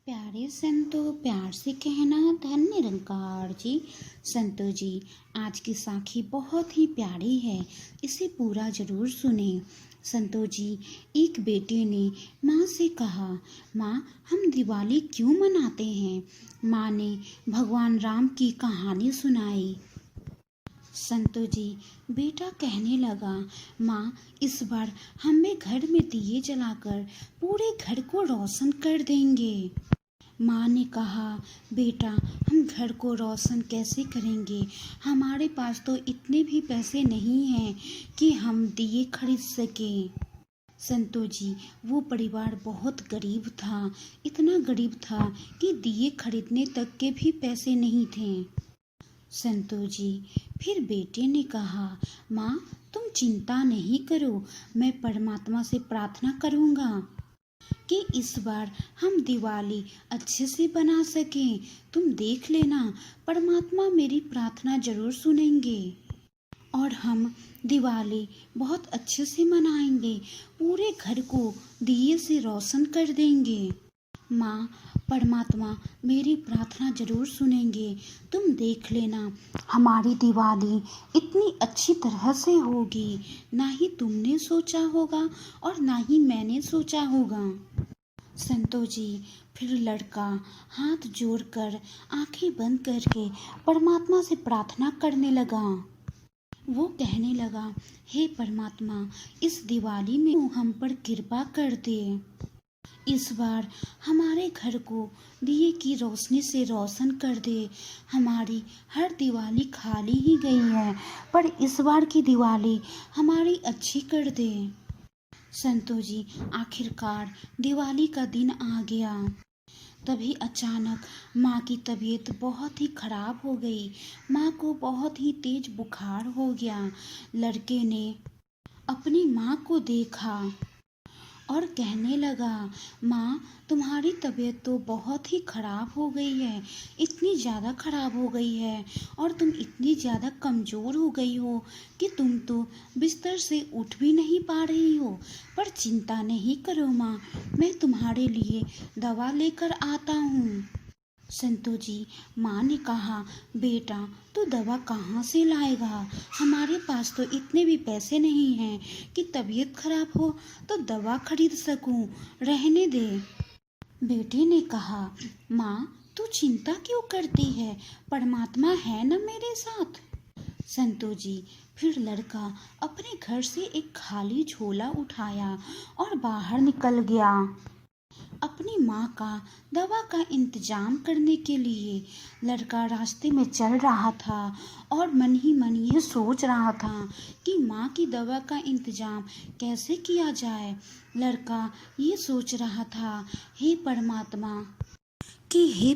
प्यारे संतो, प्यार से कहना धन निरंकार जी। संतो जी, आज की साखी बहुत ही प्यारी है, इसे पूरा जरूर सुने। संतो जी, एक बेटे ने माँ से कहा, माँ हम दिवाली क्यों मनाते हैं। माँ ने भगवान राम की कहानी सुनाई। संतो जी, बेटा कहने लगा, माँ इस बार हमें घर में दिए जलाकर पूरे घर को रोशन कर देंगे। माँ ने कहा, बेटा हम घर को रोशन कैसे करेंगे, हमारे पास तो इतने भी पैसे नहीं हैं कि हम दिए खरीद सकें। संतो जी, वो परिवार बहुत गरीब था, इतना गरीब था कि दिए खरीदने तक के भी पैसे नहीं थे। संतो जी, फिर बेटे ने कहा, माँ तुम चिंता नहीं करो, मैं परमात्मा से प्रार्थना करूँगा कि इस बार हम दिवाली अच्छे से बना सकें। तुम देख लेना, परमात्मा मेरी प्रार्थना जरूर सुनेंगे और हम दिवाली बहुत अच्छे से मनाएंगे, पूरे घर को दिए से रोशन कर देंगे। माँ, परमात्मा मेरी प्रार्थना जरूर सुनेंगे, तुम देख लेना हमारी दिवाली इतनी अच्छी तरह से होगी, ना ही तुमने सोचा होगा और ना ही मैंने सोचा होगा। संतो जी, फिर लड़का हाथ जोड़कर आंखें बंद करके परमात्मा से प्रार्थना करने लगा। वो कहने लगा, हे परमात्मा, इस दिवाली में हम पर कृपा कर दे। इस बार हमारे घर को दिए की रोशनी से रोशन कर दे। हमारी हर दिवाली खाली ही गई है, पर इस बार की दिवाली हमारी अच्छी कर दे। संतो जी, आखिरकार दिवाली का दिन आ गया। तभी अचानक माँ की तबीयत बहुत ही खराब हो गई। माँ को बहुत ही तेज बुखार हो गया। लड़के ने अपनी माँ को देखा और कहने लगा, माँ तुम्हारी तबीयत तो बहुत ही खराब हो गई है, इतनी ज़्यादा खराब हो गई है और तुम इतनी ज़्यादा कमज़ोर हो गई हो कि तुम तो बिस्तर से उठ भी नहीं पा रही हो। पर चिंता नहीं करो माँ, मैं तुम्हारे लिए दवा लेकर आता हूँ। संतो जी, माँ ने कहा, बेटा तू दवा कहाँ से लाएगा, हमारे पास तो इतने भी पैसे नहीं हैं कि तबीयत खराब हो तो दवा खरीद सकूं, रहने दे। बेटे ने कहा, माँ तू चिंता क्यों करती है, परमात्मा है ना मेरे साथ। संतो जी, फिर लड़का अपने घर से एक खाली झोला उठाया और बाहर निकल गया अपनी माँ का दवा का इंतजाम करने के लिए। लड़का रास्ते में चल रहा था और मन ही मन ये सोच रहा था कि माँ की दवा का इंतजाम कैसे किया जाए। लड़का ये सोच रहा था, हे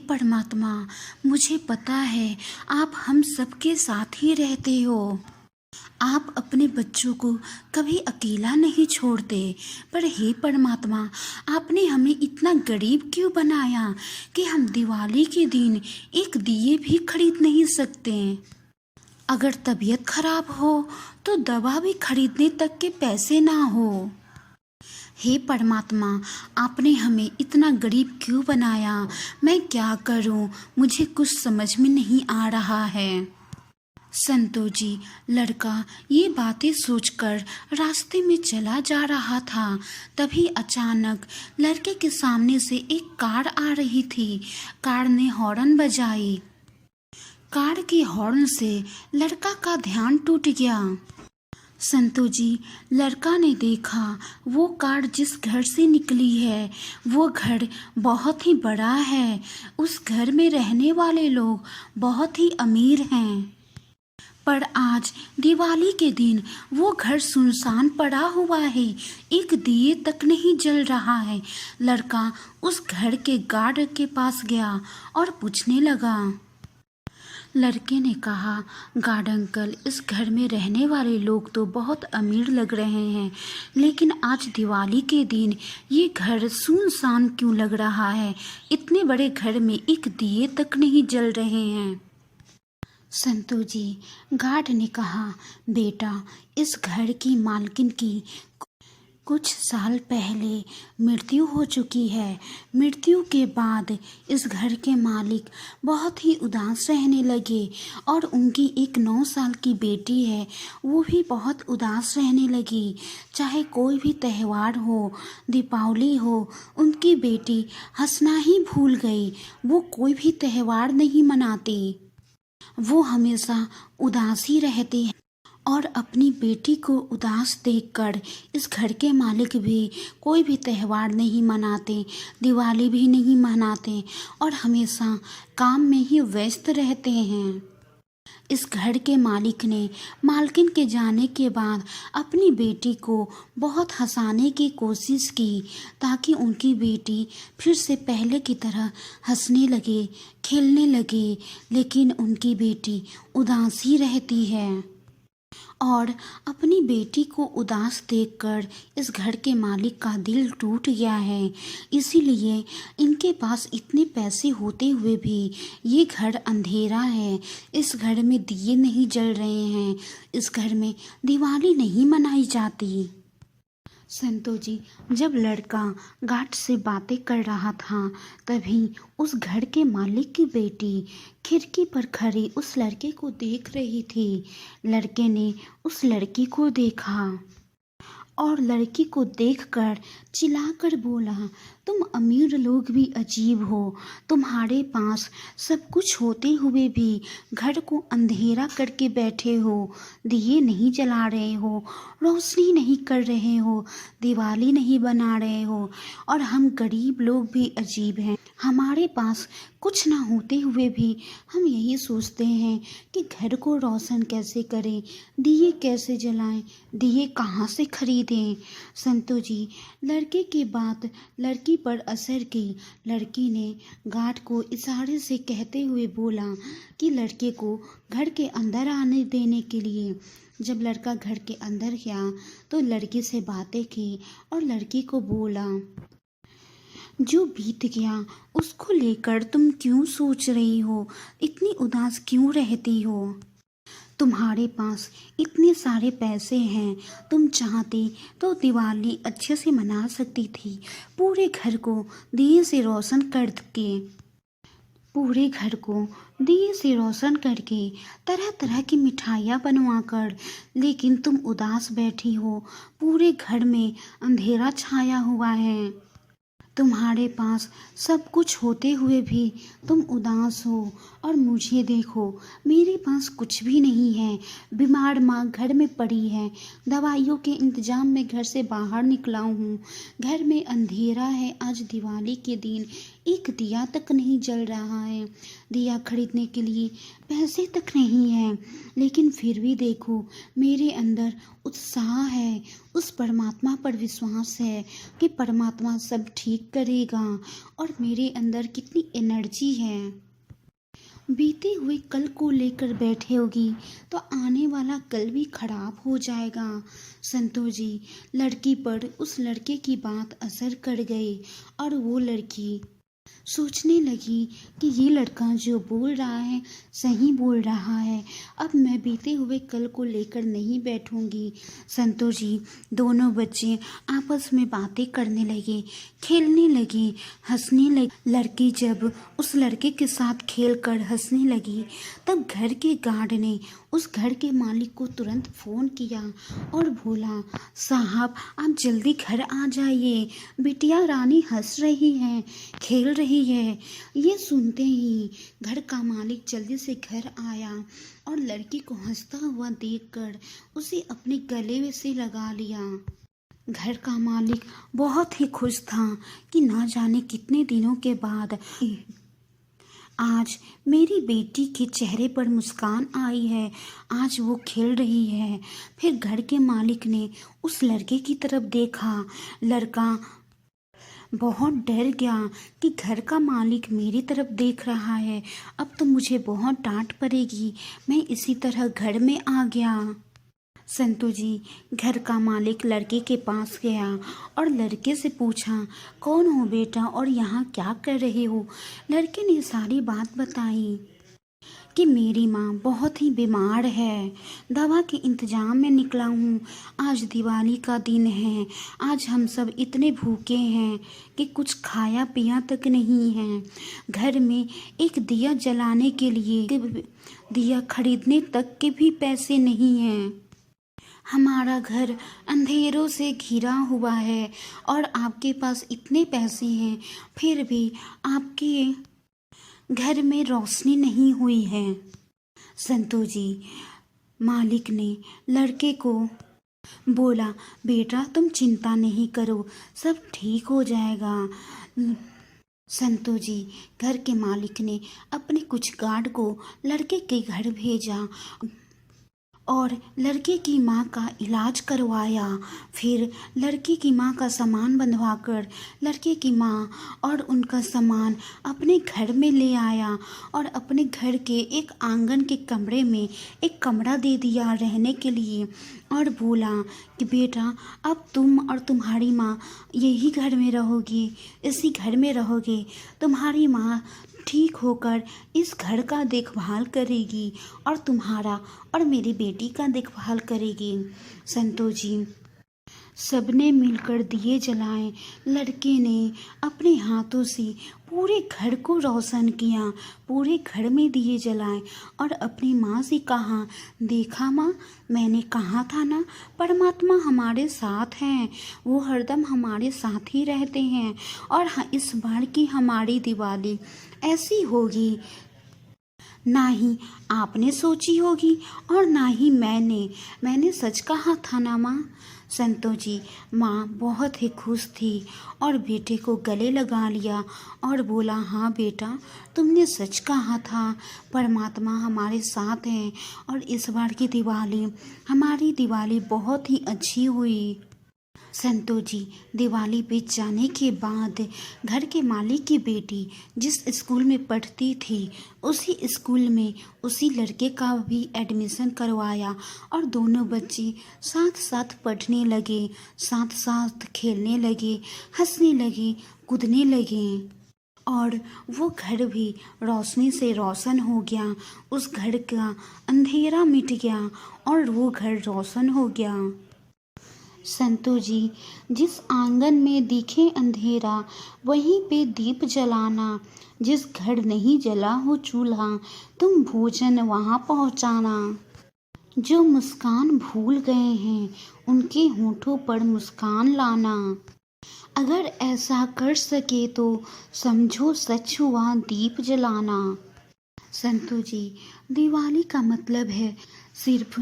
परमात्मा, मुझे पता है आप हम सबके साथ ही रहते हो, आप अपने बच्चों को कभी अकेला नहीं छोड़ते, पर हे परमात्मा, आपने हमें इतना गरीब क्यों बनाया कि हम दिवाली के दिन एक दिए भी खरीद नहीं सकते। अगर तबीयत खराब हो तो दवा भी खरीदने तक के पैसे ना हो। हे परमात्मा, आपने हमें इतना गरीब क्यों बनाया, मैं क्या करूं, मुझे कुछ समझ में नहीं आ रहा है। संतो जी, लड़का ये बातें सोचकर रास्ते में चला जा रहा था। तभी अचानक लड़के के सामने से एक कार आ रही थी। कार ने हॉर्न बजाई। कार के हॉर्न से लड़का का ध्यान टूट गया। संतो जी, लड़का ने देखा वो कार जिस घर से निकली है वो घर बहुत ही बड़ा है। उस घर में रहने वाले लोग बहुत ही अमीर हैं, पर आज दिवाली के दिन वो घर सुनसान पड़ा हुआ है, एक दिए तक नहीं जल रहा है। लड़का उस घर के गार्ड के पास गया और पूछने लगा। लड़के ने कहा, गार्ड अंकल, इस घर में रहने वाले लोग तो बहुत अमीर लग रहे हैं, लेकिन आज दिवाली के दिन ये घर सुनसान क्यों लग रहा है, इतने बड़े घर में एक दिए तक नहीं जल रहे हैं। संतो जी, गार्ड ने कहा, बेटा इस घर की मालकिन की कुछ साल पहले मृत्यु हो चुकी है। मृत्यु के बाद इस घर के मालिक बहुत ही उदास रहने लगे और उनकी एक 9 साल की बेटी है, वो भी बहुत उदास रहने लगी। चाहे कोई भी त्यौहार हो, दीपावली हो, उनकी बेटी हंसना ही भूल गई। वो कोई भी त्यौहार नहीं मनाती, वो हमेशा उदास ही रहती है। और अपनी बेटी को उदास देखकर इस घर के मालिक भी कोई भी त्यौहार नहीं मनाते, दिवाली भी नहीं मनाते और हमेशा काम में ही व्यस्त रहते हैं। इस घर के मालिक ने मालकिन के जाने के बाद अपनी बेटी को बहुत हंसाने की कोशिश की ताकि उनकी बेटी फिर से पहले की तरह हंसने लगे, खेलने लगे, लेकिन उनकी बेटी उदास ही रहती है। और अपनी बेटी को उदास देखकर इस घर के मालिक का दिल टूट गया है। इसीलिए इनके पास इतने पैसे होते हुए भी ये घर अंधेरा है। इस घर में दिए नहीं जल रहे हैं, इस घर में दिवाली नहीं मनाई जाती। संतो जी जब लड़का गार्ड से बातें कर रहा था, तभी उस घर के मालिक की बेटी खिड़की पर खड़ी उस लड़के को देख रही थी। लड़के ने उस लड़की को देखा और लड़की को देखकर चिल्लाकर बोला, तुम अमीर लोग भी अजीब हो। तुम्हारे पास सब कुछ होते हुए भी घर को अंधेरा करके बैठे हो, दिए नहीं जला रहे हो, रोशनी नहीं कर रहे हो, दिवाली नहीं बना रहे हो। और हम गरीब लोग भी अजीब हैं। हमारे पास कुछ ना होते हुए भी हम यही सोचते हैं कि घर को रोशन कैसे करें, दिए कैसे जलाएं, दिए कहाँ से खरीदें। संतो जी लड़के की बात लड़की पर असर की। लड़की ने गार्ड को इशारे से कहते हुए बोला कि लड़के को घर के अंदर आने देने के लिए। जब लड़का घर के अंदर गया तो लड़की से बातें की और लड़की को बोला, जो बीत गया उसको लेकर तुम क्यों सोच रही हो, इतनी उदास क्यों रहती हो। तुम्हारे पास इतने सारे पैसे हैं, तुम चाहती तो दिवाली अच्छे से मना सकती थी, पूरे घर को दिए से रोशन करके, पूरे घर को दिए से रोशन करके, तरह तरह की मिठाइयाँ बनवाकर। लेकिन तुम उदास बैठी हो, पूरे घर में अंधेरा छाया हुआ है। तुम्हारे पास सब कुछ होते हुए भी तुम उदास हो। और मुझे देखो, मेरे पास कुछ भी नहीं है। बीमार माँ घर में पड़ी है, दवाइयों के इंतजाम में घर से बाहर निकला हूँ। घर में अंधेरा है, आज दिवाली के दिन एक दिया तक नहीं जल रहा है, दिया खरीदने के लिए पैसे तक नहीं है। लेकिन फिर भी देखो, मेरे अंदर उत्साह है, उस परमात्मा पर विश्वास है कि परमात्मा सब ठीक करेगा। और मेरे अंदर कितनी एनर्जी है। बीते हुए कल को लेकर बैठे होगी तो आने वाला कल भी खराब हो जाएगा। संतो जी लड़की पर उस लड़के की बात असर कर गई और वो लड़की सोचने लगी कि ये लड़का जो बोल रहा है सही बोल रहा है, अब मैं बीते हुए कल को लेकर नहीं बैठूंगी। संतो जी दोनों बच्चे आपस में बातें करने लगे, खेलने लगे, हंसने लगे। लड़की जब उस लड़के के साथ खेलकर हंसने लगी, तब घर के गार्ड ने उस घर के मालिक को तुरंत फ़ोन किया और बोला, साहब आप जल्दी घर आ जाइए, बिटिया रानी हंस रही है, खेल रही है। ये सुनते ही घर का मालिक जल्दी से घर आया और लड़की को हंसता हुआ देखकर उसे अपने गले में से लगा लिया। घर का मालिक बहुत ही खुश था कि ना जाने कितने दिनों के बाद आज मेरी बेटी के चेहरे पर मुस्कान आई है, आज वो खेल रही है। फिर घर के मालिक ने उस लड़के की तरफ देखा। लड़का बहुत डर गया कि घर का मालिक मेरी तरफ देख रहा है, अब तो मुझे बहुत डांट पड़ेगी। मैं इसी तरह घर में आ गया। संतू जी घर का मालिक लड़के के पास गया और लड़के से पूछा, कौन हो बेटा और यहाँ क्या कर रहे हो। लड़के ने सारी बात बताई कि मेरी माँ बहुत ही बीमार है। दवा के इंतजाम में निकला हूँ। आज दिवाली का दिन है। आज हम सब इतने भूखे हैं कि कुछ खाया पिया तक नहीं है। घर में एक दिया जलाने के लिए, दिया खरीदने तक के भी पैसे नहीं हैं। हमारा घर अंधेरों से घिरा हुआ है और आपके पास इतने पैसे हैं, फिर भी आपके घर में रोशनी नहीं हुई है। संतू जी, मालिक ने लड़के को बोला, बेटा तुम चिंता नहीं करो, सब ठीक हो जाएगा। संतू जी, घर के मालिक ने अपने कुछ गार्ड को लड़के के घर भेजा और लड़के की माँ का इलाज करवाया। फिर लड़के की माँ का सामान बंधवाकर लड़के की माँ और उनका सामान अपने घर में ले आया और अपने घर के एक आंगन के कमरे में एक कमरा दे दिया रहने के लिए और बोला कि बेटा अब तुम और तुम्हारी माँ यही घर में रहोगी, इसी घर में रहोगे। तुम्हारी माँ ठीक होकर इस घर का देखभाल करेगी और तुम्हारा और मेरी बेटी का देखभाल करेगी। संतोष जी, सबने मिलकर दिए जलाए। लड़के ने अपने हाथों से पूरे घर को रोशन किया, पूरे घर में दिए जलाए और अपनी माँ से कहा, देखा माँ, मैंने कहा था ना, परमात्मा हमारे साथ हैं, वो हरदम हमारे साथ ही रहते हैं और इस बार की हमारी दिवाली ऐसी होगी ना ही आपने सोची होगी और ना ही मैंने सच कहा था ना माँ। संतोष जी, माँ बहुत ही खुश थी और बेटे को गले लगा लिया और बोला, हाँ बेटा, तुमने सच कहा था, परमात्मा हमारे साथ हैं और इस बार की दिवाली, हमारी दिवाली बहुत ही अच्छी हुई। संतोष जी, दिवाली बीत जाने के बाद घर के मालिक की बेटी जिस स्कूल में पढ़ती थी उसी स्कूल में उसी लड़के का भी एडमिशन करवाया और दोनों बच्चे साथ साथ पढ़ने लगे, साथ साथ खेलने लगे, हंसने लगे, कूदने लगे और वो घर भी रोशनी से रोशन हो गया। उस घर का अंधेरा मिट गया और वो घर रोशन हो गया। संतू जी, जिस आंगन में दिखे अंधेरा वहीं पे दीप जलाना, जिस घर नहीं जला हो चूल्हा तुम भोजन वहाँ पहुँचाना। जो मुस्कान भूल गए हैं उनके होठों पर मुस्कान लाना। अगर ऐसा कर सके तो समझो सच हुआ दीप जलाना। संतू जी, दिवाली का मतलब है सिर्फ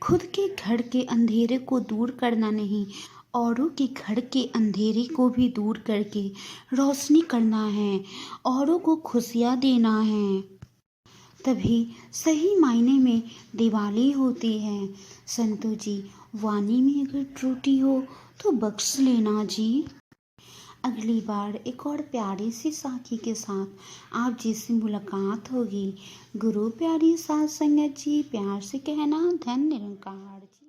खुद के घर के अंधेरे को दूर करना नहीं, औरों के घर के अंधेरे को भी दूर करके रोशनी करना है, औरों को खुशियाँ देना है, तभी सही मायने में दिवाली होती है। संतू जी, वाणी में अगर त्रुटि हो तो बख्श लेना जी। अगली बार एक और प्यारी सी साखी के साथ आप जिससे मुलाकात होगी। गुरु प्यारी साथ संगत जी, प्यार से कहना, धन निरंकार जी।